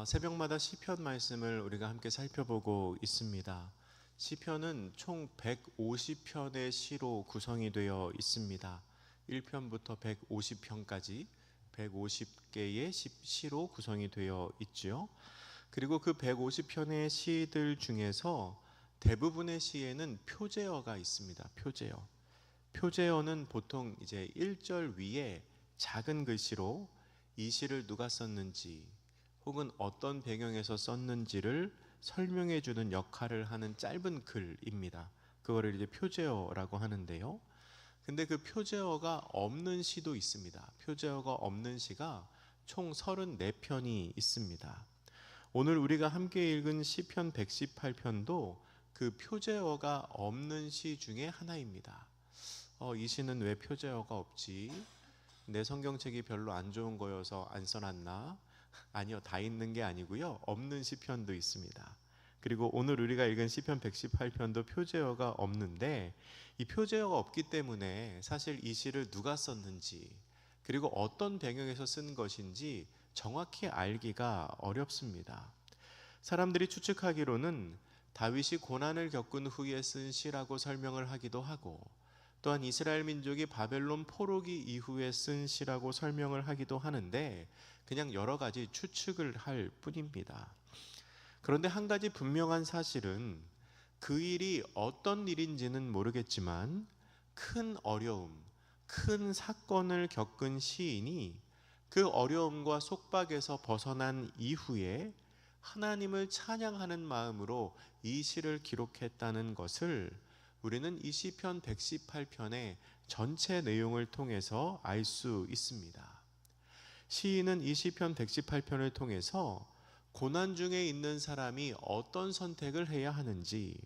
새벽마다 시편 말씀을 우리가 함께 살펴보고 있습니다. 시편은 총 150편의 시로 구성이 되어 있습니다. 1편부터 150편까지 150개의 시로 구성이 되어 있죠. 그리고 그 150편의 시들 중에서 대부분의 시에는 표제어가 있습니다. 표제어는 보통 이제 1절 위에 작은 글씨로 이 시를 누가 썼는지 혹은 어떤 배경에서 썼는지를 설명해 주는 역할을 하는 짧은 글입니다. 그거를 이제 표제어라고 하는데요. 근데 그 표제어가 없는 시도 있습니다. 표제어가 없는 시가 총 34편이 있습니다. 오늘 우리가 함께 읽은 시편 118편도 그 표제어가 없는 시 중에 하나입니다. 이 시는 왜 표제어가 없지? 내 성경책이 별로 안 좋은 거여서 안 써놨나? 아니요, 다 있는 게 아니고요, 없는 시편도 있습니다. 그리고 오늘 우리가 읽은 시편 118편도 표제어가 없는데, 이 표제어가 없기 때문에 사실 이 시를 누가 썼는지 그리고 어떤 배경에서 쓴 것인지 정확히 알기가 어렵습니다. 사람들이 추측하기로는 다윗이 고난을 겪은 후에 쓴 시라고 설명을 하기도 하고, 또한 이스라엘 민족이 바벨론 포로기 이후에 쓴 시라고 설명을 하기도 하는데, 그냥 여러 가지 추측을 할 뿐입니다. 그런데 한 가지 분명한 사실은 그 일이 어떤 일인지는 모르겠지만 큰 어려움, 큰 사건을 겪은 시인이 그 어려움과 속박에서 벗어난 이후에 하나님을 찬양하는 마음으로 이 시를 기록했다는 것을 우리는 이 시편 118편의 전체 내용을 통해서 알 수 있습니다. 시인은 이 시편 118편을 통해서 고난 중에 있는 사람이 어떤 선택을 해야 하는지,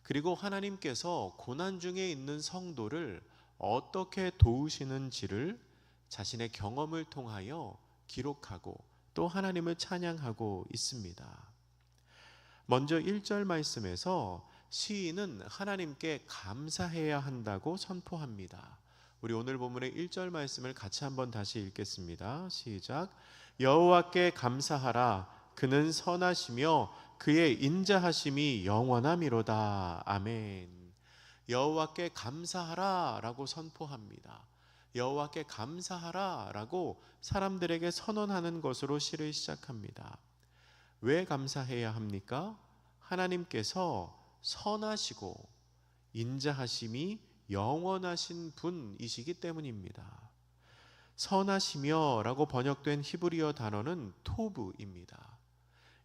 그리고 하나님께서 고난 중에 있는 성도를 어떻게 도우시는지를 자신의 경험을 통하여 기록하고 또 하나님을 찬양하고 있습니다. 먼저 1절 말씀에서 시인은 하나님께 감사해야 한다고 선포합니다. 우리 오늘 본문의 1절 말씀을 같이 한번 다시 읽겠습니다. 시작. 여호와께 감사하라. 그는 선하시며 그의 인자하심이 영원함이로다. 아멘. 여호와께 감사하라 라고 선포합니다. 여호와께 감사하라 라고 사람들에게 선언하는 것으로 시를 시작합니다. 왜 감사해야 합니까? 하나님께서 선하시고 인자하심이 영원하신 분이시기 때문입니다. 선하시며 라고 번역된 히브리어 단어는 토브입니다.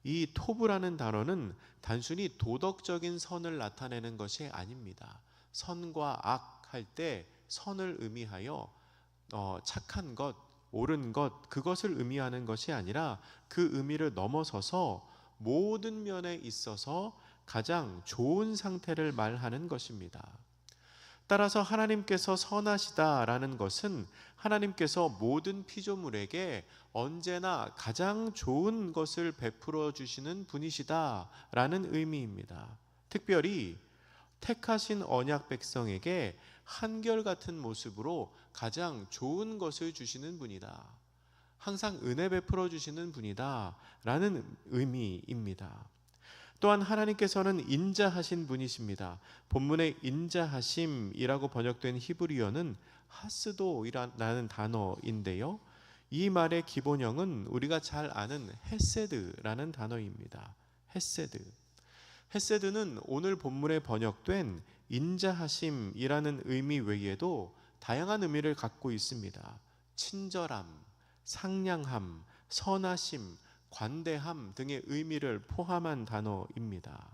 이 토브라는 단어는 단순히 도덕적인 선을 나타내는 것이 아닙니다. 선과 악 할 때 선을 의미하여 착한 것, 옳은 것, 그것을 의미하는 것이 아니라 그 의미를 넘어서서 모든 면에 있어서 가장 좋은 상태를 말하는 것입니다. 따라서 하나님께서 선하시다라는 것은 하나님께서 모든 피조물에게 언제나 가장 좋은 것을 베풀어 주시는 분이시다라는 의미입니다. 특별히 택하신 언약 백성에게 한결같은 모습으로 가장 좋은 것을 주시는 분이다. 항상 은혜 베풀어 주시는 분이다 라는 의미입니다. 또한 하나님께서는 인자하신 분이십니다. 본문의 인자하심이라고 번역된 히브리어는 하스도라는 단어인데요, 이 말의 기본형은 우리가 잘 아는 헤세드라는 단어입니다. 헤세드는 오늘 본문에 번역된 인자하심이라는 의미 외에도 다양한 의미를 갖고 있습니다. 친절함, 상냥함, 선하심, 관대함 등의 의미를 포함한 단어입니다.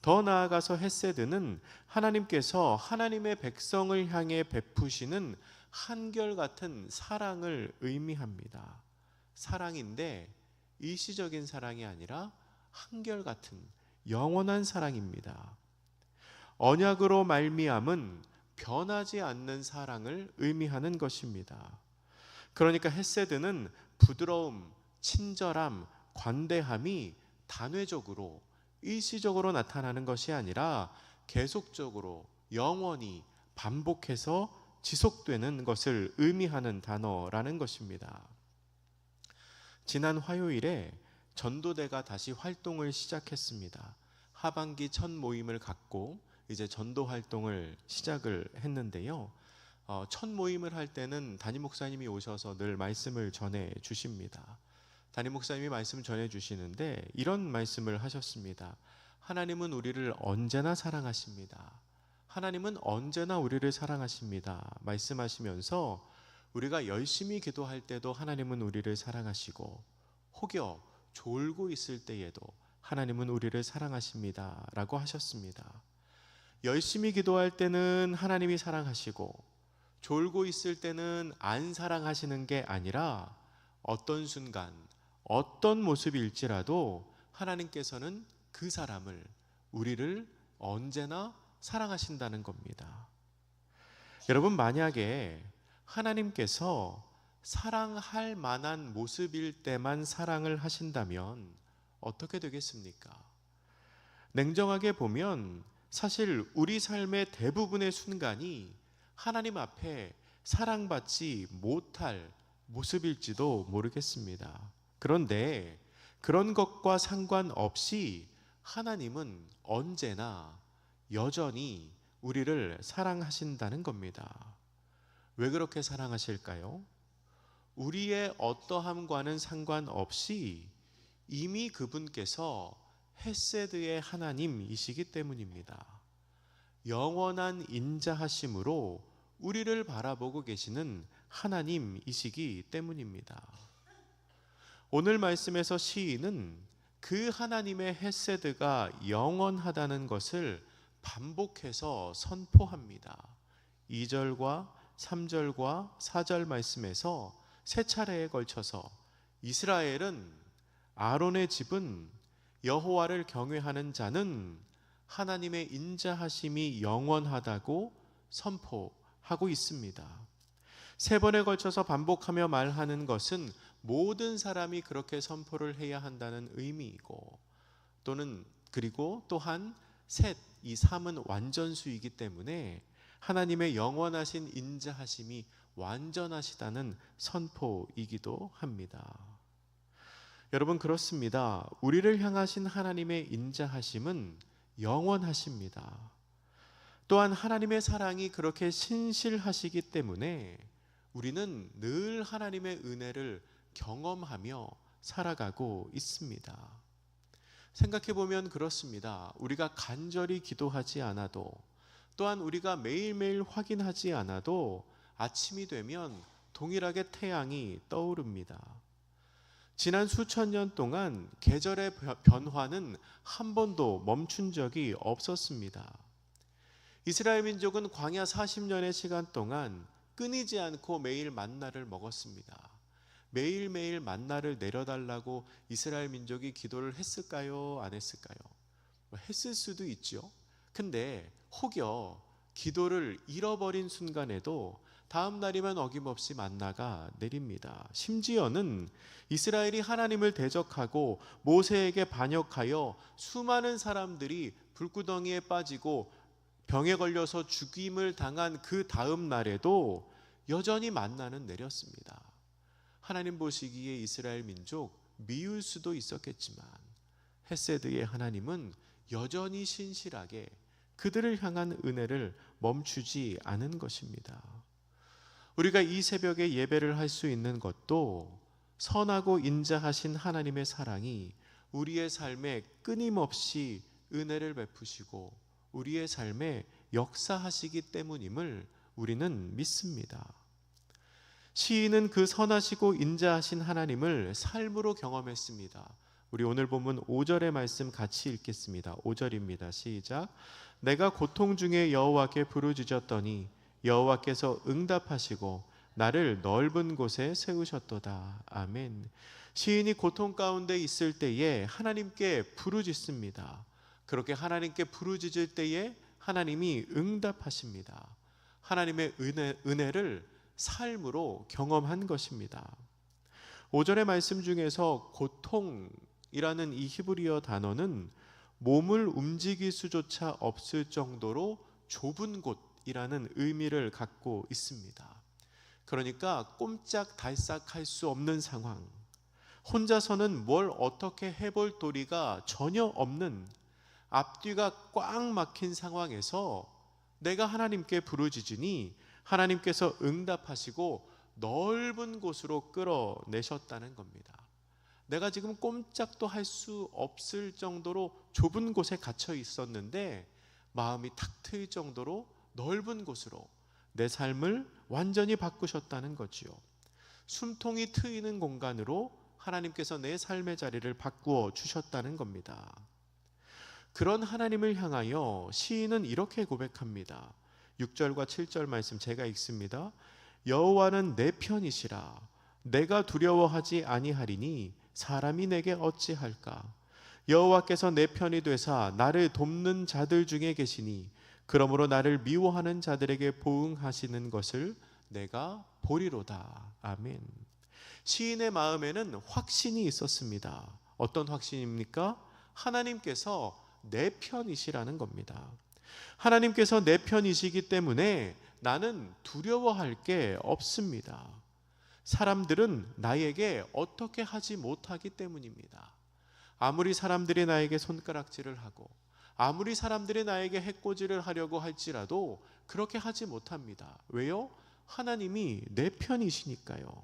더 나아가서 헤세드는 하나님께서 하나님의 백성을 향해 베푸시는 한결같은 사랑을 의미합니다. 사랑인데 일시적인 사랑이 아니라 한결같은 영원한 사랑입니다. 언약으로 말미암은 변하지 않는 사랑을 의미하는 것입니다. 그러니까 헤세드는 부드러움, 친절함, 관대함이 단회적으로 일시적으로 나타나는 것이 아니라 계속적으로 영원히 반복해서 지속되는 것을 의미하는 단어라는 것입니다. 지난 화요일에 전도대가 다시 활동을 시작했습니다. 하반기 첫 모임을 갖고 이제 전도 활동을 시작을 했는데요. 첫 모임을 할 때는 담임 목사님이 오셔서 늘 말씀을 전해 주십니다. 담임 목사님이 말씀 전해 주시는데 이런 말씀을 하셨습니다. 하나님은 우리를 언제나 사랑하십니다. 하나님은 언제나 우리를 사랑하십니다. 말씀하시면서 우리가 열심히 기도할 때도 하나님은 우리를 사랑하시고 혹여 졸고 있을 때에도 하나님은 우리를 사랑하십니다 라고 하셨습니다. 열심히 기도할 때는 하나님이 사랑하시고 졸고 있을 때는 안 사랑하시는 게 아니라 어떤 순간 어떤 모습일지라도 하나님께서는 그 사람을, 우리를 언제나 사랑하신다는 겁니다. 여러분, 만약에 하나님께서 사랑할 만한 모습일 때만 사랑을 하신다면 어떻게 되겠습니까? 냉정하게 보면 사실 우리 삶의 대부분의 순간이 하나님 앞에 사랑받지 못할 모습일지도 모르겠습니다. 그런데 그런 것과 상관없이 하나님은 언제나 여전히 우리를 사랑하신다는 겁니다. 왜 그렇게 사랑하실까요? 우리의 어떠함과는 상관없이 이미 그분께서 헤세드의 하나님이시기 때문입니다. 영원한 인자하심으로 우리를 바라보고 계시는 하나님이시기 때문입니다. 오늘 말씀에서 시인은 그 하나님의 헤세드가 영원하다는 것을 반복해서 선포합니다. 2절과 3절과 4절 말씀에서 세 차례에 걸쳐서 이스라엘은, 아론의 집은, 여호와를 경외하는 자는 하나님의 인자하심이 영원하다고 선포하고 있습니다. 세 번에 걸쳐서 반복하며 말하는 것은 모든 사람이 그렇게 선포를 해야 한다는 의미이고, 그리고 또한 셋, 이 3은 완전수이기 때문에 하나님의 영원하신 인자하심이 완전하시다는 선포이기도 합니다. 여러분, 그렇습니다. 우리를 향하신 하나님의 인자하심은 영원하십니다. 또한 하나님의 사랑이 그렇게 신실하시기 때문에 우리는 늘 하나님의 은혜를 경험하며 살아가고 있습니다. 생각해보면 그렇습니다. 우리가 간절히 기도하지 않아도, 또한 우리가 매일매일 확인하지 않아도 아침이 되면 동일하게 태양이 떠오릅니다. 지난 수천 년 동안 계절의 변화는 한 번도 멈춘 적이 없었습니다. 이스라엘 민족은 광야 40년의 시간 동안 끊이지 않고 매일 만나를 먹었습니다. 매일매일 만나를 내려달라고 이스라엘 민족이 기도를 했을까요? 안 했을까요? 했을 수도 있죠. 근데 혹여 기도를 잃어버린 순간에도 다음 날이면 어김없이 만나가 내립니다. 심지어는 이스라엘이 하나님을 대적하고 모세에게 반역하여 수많은 사람들이 불구덩이에 빠지고 병에 걸려서 죽임을 당한 그 다음 날에도 여전히 만나는 내렸습니다. 하나님 보시기에 이스라엘 민족 미울 수도 있었겠지만 헤세드의 하나님은 여전히 신실하게 그들을 향한 은혜를 멈추지 않은 것입니다. 우리가 이 새벽에 예배를 할 수 있는 것도 선하고 인자하신 하나님의 사랑이 우리의 삶에 끊임없이 은혜를 베푸시고 우리의 삶에 역사하시기 때문임을 우리는 믿습니다. 시인은 그 선하시고 인자하신 하나님을 삶으로 경험했습니다. 우리 오늘 본문 5절의 말씀 같이 읽겠습니다. 5절입니다. 시작. 내가 고통 중에 여호와께 부르짖었더니 여호와께서 응답하시고 나를 넓은 곳에 세우셨도다. 아멘. 시인이 고통 가운데 있을 때에 하나님께 부르짖습니다. 그렇게 하나님께 부르짖을 때에 하나님이 응답하십니다. 하나님의 은혜를 삶으로 경험한 것입니다. 5절의 말씀 중에서 고통이라는 이 히브리어 단어는 몸을 움직일 수조차 없을 정도로 좁은 곳이라는 의미를 갖고 있습니다. 그러니까 꼼짝달싹할 수 없는 상황, 혼자서는 뭘 어떻게 해볼 도리가 전혀 없는, 앞뒤가 꽉 막힌 상황에서 내가 하나님께 부르짖으니 하나님께서 응답하시고 넓은 곳으로 끌어내셨다는 겁니다. 내가 지금 꼼짝도 할 수 없을 정도로 좁은 곳에 갇혀 있었는데 마음이 탁 트일 정도로 넓은 곳으로 내 삶을 완전히 바꾸셨다는 거지요. 숨통이 트이는 공간으로 하나님께서 내 삶의 자리를 바꾸어 주셨다는 겁니다. 그런 하나님을 향하여 시인은 이렇게 고백합니다. 6절과 7절 말씀 제가 읽습니다. 여호와는 내 편이시라. 내가 두려워하지 아니하리니 사람이 내게 어찌할까. 여호와께서 내 편이 되사 나를 돕는 자들 중에 계시니 그러므로 나를 미워하는 자들에게 보응하시는 것을 내가 보리로다. 아멘. 시인의 마음에는 확신이 있었습니다. 어떤 확신입니까? 하나님께서 내 편이시라는 겁니다. 하나님께서 내 편이시기 때문에 나는 두려워할 게 없습니다. 사람들은 나에게 어떻게 하지 못하기 때문입니다. 아무리 사람들이 나에게 손가락질을 하고 아무리 사람들이 나에게 해코지를 하려고 할지라도 그렇게 하지 못합니다. 왜요? 하나님이 내 편이시니까요.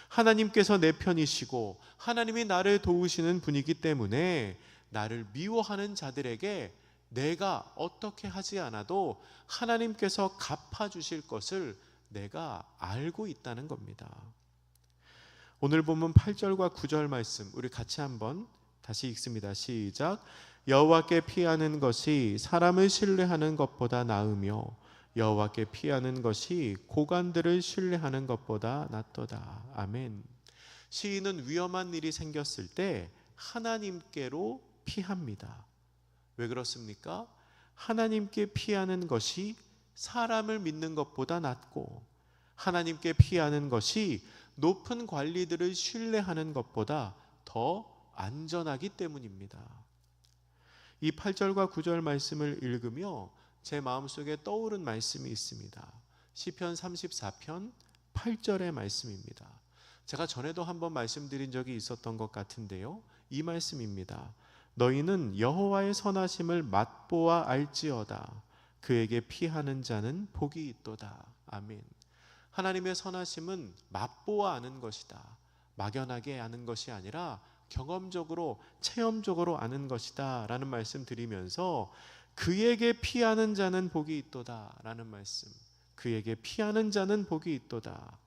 하나님께서 내 편이시고 하나님이 나를 도우시는 분이기 때문에 나를 미워하는 자들에게 내가 어떻게 하지 않아도 하나님께서 갚아주실 것을 내가 알고 있다는 겁니다. 오늘 본문 8절과 9절 말씀 우리 같이 한번 다시 읽습니다. 시작. 여호와께 피하는 것이 사람을 신뢰하는 것보다 나으며 여호와께 피하는 것이 고관들을 신뢰하는 것보다 낫도다. 아멘. 시인은 위험한 일이 생겼을 때 하나님께로 피합니다. 왜 그렇습니까? 하나님께 피하는 것이 사람을 믿는 것보다 낫고 하나님께 피하는 것이 높은 관리들을 신뢰하는 것보다 더 안전하기 때문입니다. 이 8절과 9절 말씀을 읽으며 제 마음속에 떠오른 말씀이 있습니다. 시편 34편 8절의 말씀입니다. 제가 전에도 한번 말씀드린 적이 있었던 것 같은데요. 이 말씀입니다. 너희는 여호와의 선하심을 맛보아 알지어다. 그에게 피하는 자는 복이 있도다. 아멘. 하나님의 선하심은 맛보아 아는 것이다. 막연하게 아는 것이 아니라 경험적으로 체험적으로 아는 것이다 라는 말씀 드리면서 그에게 피하는 자는 복이 있도다 라는 말씀, 그에게 피하는 자는 복이 있도다.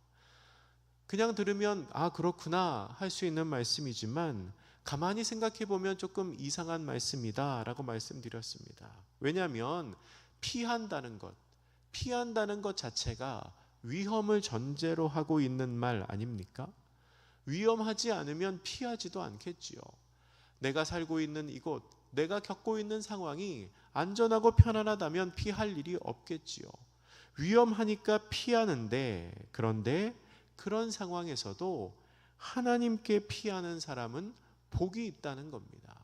그냥 들으면 아 그렇구나 할 수 있는 말씀이지만 가만히 생각해 보면 조금 이상한 말씀이다 라고 말씀드렸습니다. 왜냐하면 피한다는 것 자체가 위험을 전제로 하고 있는 말 아닙니까? 위험하지 않으면 피하지도 않겠지요. 내가 살고 있는 이곳, 내가 겪고 있는 상황이 안전하고 편안하다면 피할 일이 없겠지요. 위험하니까 피하는데, 그런데 그런 상황에서도 하나님께 피하는 사람은 복이 있다는 겁니다.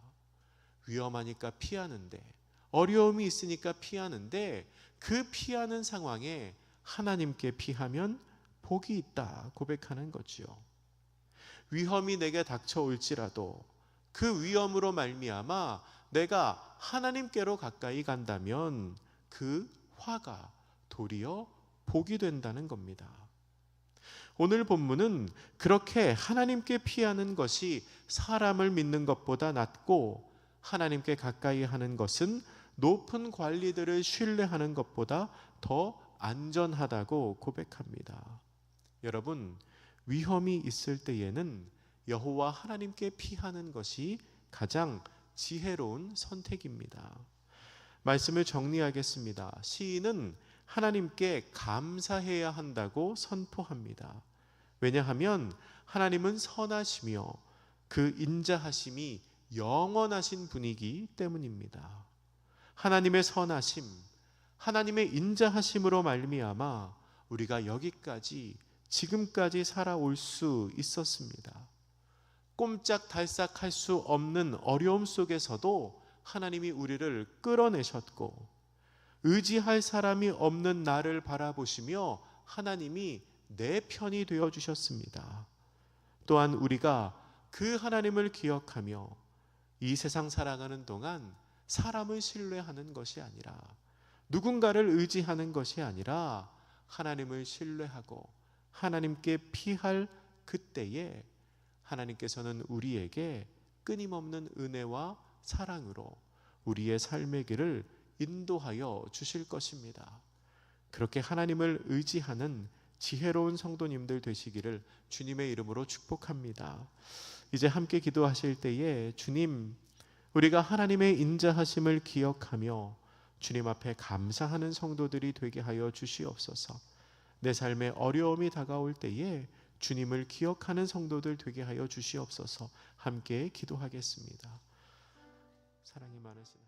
위험하니까 피하는데, 어려움이 있으니까 피하는데, 그 피하는 상황에 하나님께 피하면 복이 있다 고백하는 거지요. 위험이 내게 닥쳐올지라도 그 위험으로 말미암아 내가 하나님께로 가까이 간다면 그 화가 도리어 복이 된다는 겁니다. 오늘 본문은 그렇게 하나님께 피하는 것이 사람을 믿는 것보다 낫고 하나님께 가까이 하는 것은 높은 관리들을 신뢰하는 것보다 더 안전하다고 고백합니다. 여러분, 위험이 있을 때에는 여호와 하나님께 피하는 것이 가장 지혜로운 선택입니다. 말씀을 정리하겠습니다. 시인은 하나님께 감사해야 한다고 선포합니다. 왜냐하면 하나님은 선하시며 그 인자하심이 영원하신 분이기 때문입니다. 하나님의 선하심, 하나님의 인자하심으로 말미암아 우리가 여기까지 지금까지 살아올 수 있었습니다. 꼼짝달싹 할 수 없는 어려움 속에서도 하나님이 우리를 끌어내셨고 의지할 사람이 없는 나를 바라보시며 하나님이 내 편이 되어주셨습니다. 또한 우리가 그 하나님을 기억하며 이 세상 살아가는 동안 사람을 신뢰하는 것이 아니라, 누군가를 의지하는 것이 아니라 하나님을 신뢰하고 하나님께 피할 그때에 하나님께서는 우리에게 끊임없는 은혜와 사랑으로 우리의 삶의 길을 인도하여 주실 것입니다. 그렇게 하나님을 의지하는 지혜로운 성도님들 되시기를 주님의 이름으로 축복합니다. 이제 함께 기도하실 때에 주님, 우리가 하나님의 인자하심을 기억하며 주님 앞에 감사하는 성도들이 되게 하여 주시옵소서. 내 삶에 어려움이 다가올 때에 주님을 기억하는 성도들 되게 하여 주시옵소서. 함께 기도하겠습니다. 사랑이 많으신